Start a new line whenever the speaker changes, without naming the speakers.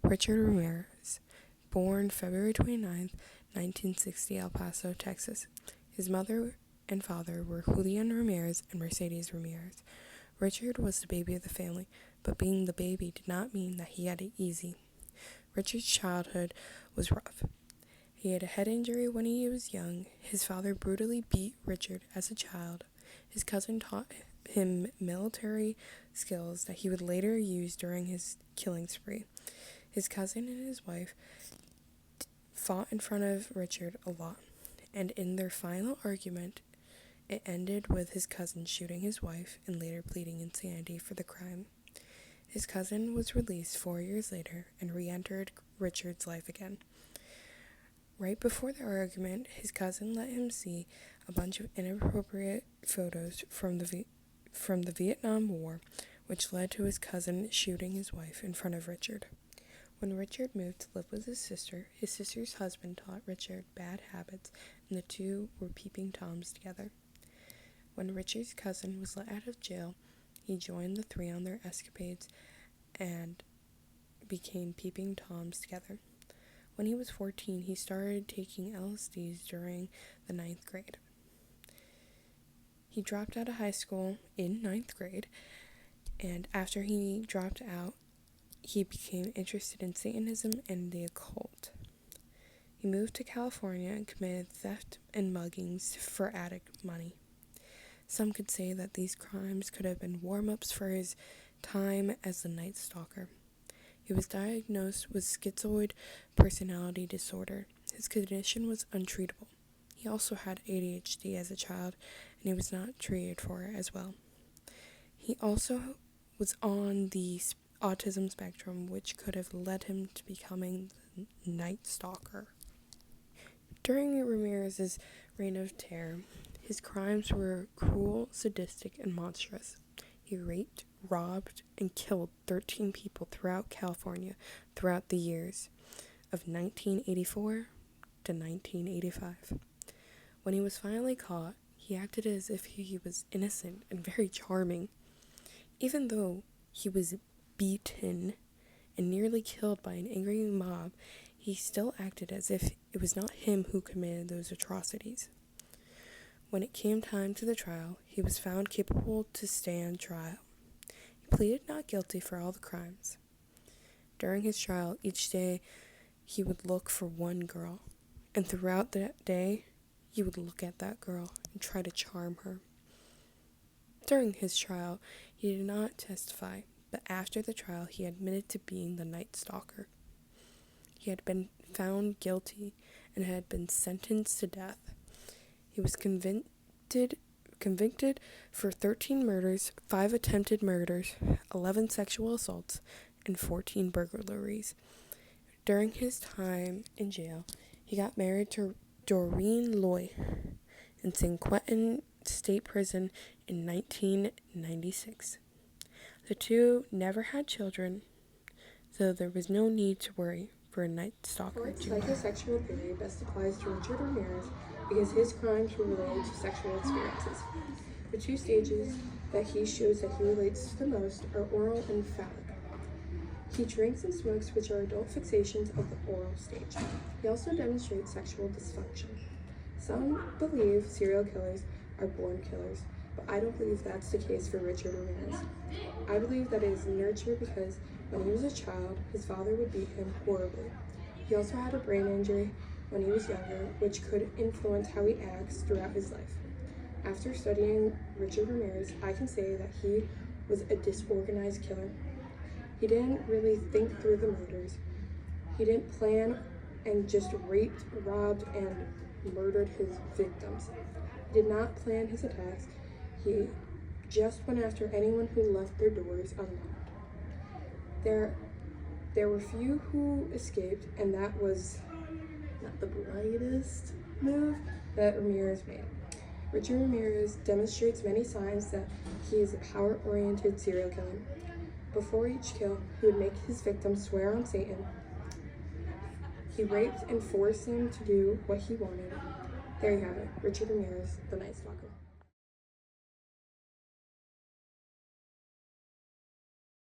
Richard Ramirez, born February 29, 1960, El Paso, Texas. His mother and father were Julian Ramirez and Mercedes Ramirez. Richard was the baby of the family, but being the baby did not mean that he had it easy. Richard's childhood was rough. He had a head injury when he was young. His father brutally beat Richard as a child. His cousin taught him military skills that he would later use during his killing spree. His cousin and his wife fought in front of Richard a lot, and in their final argument, it ended with his cousin shooting his wife and later pleading insanity for the crime. His cousin was released 4 years later and re-entered Richard's life again. Right before the argument, his cousin let him see a bunch of inappropriate photos from the Vietnam War, which led to his cousin shooting his wife in front of Richard. When Richard moved to live with his sister's husband taught Richard bad habits, and the two were peeping toms together. When Richard's cousin was let out of jail, he joined the three on their escapades and became peeping toms together. When he was 14, he started taking LSDs during the 9th grade. He dropped out of high school in 9th grade, and after he dropped out, he became interested in Satanism and the occult. He moved to California and committed theft and muggings for addict money. Some could say that these crimes could have been warm-ups for his time as the Night Stalker. He was diagnosed with schizoid personality disorder. His condition was untreatable. He also had ADHD as a child, and he was not treated for it as well. He also was on the autism spectrum, which could have led him to becoming the Night Stalker. During Ramirez's reign of terror, his crimes were cruel, sadistic, and monstrous. He raped, robbed, and killed 13 people throughout California throughout the years of 1984 to 1985. When he was finally caught, he acted as if he was innocent and very charming. Even though he was beaten and nearly killed by an angry mob, he still acted as if it was not him who committed those atrocities. When it came time to the trial, he was found capable to stand trial. He pleaded not guilty for all the crimes. During his trial, each day he would look for one girl, and throughout that day, he would look at that girl and try to charm her. During his trial, he did not testify, but after the trial, he admitted to being the Night Stalker. He had been found guilty and had been sentenced to death. He was convicted for 13 murders, 5 attempted murders, 11 sexual assaults, and 14 burglaries. During his time in jail, he got married to Doreen Loy in San Quentin State Prison in 1996. The two never had children, so there was no need to worry for a Night Stalker. Psychosexual theory best applies to Richard Ramirez because his crimes were related to sexual experiences. The two stages that he shows that he relates to the most are oral and phallic. He drinks and smokes, which are adult fixations of the oral stage. He also demonstrates sexual dysfunction. Some believe serial killers are born killers, but I don't believe that's the case for Richard Ramirez. I believe that it is nurtured because when he was a child, his father would beat him horribly. He also had a brain injury when he was younger, which could influence how he acts throughout his life. After studying Richard Ramirez, I can say that he was a disorganized killer. He didn't really think through the murders. He didn't plan and just raped, robbed, and murdered his victims. He did not plan his attacks. He just went after anyone who left their doors unlocked. There were few who escaped, and that was not the brightest move that Ramirez made. Richard Ramirez demonstrates many signs that he is a power-oriented serial killer. Before each kill, he would make his victims swear on Satan. He raped and forced them to do what he wanted. There you have it, Richard Ramirez, the Night Stalker.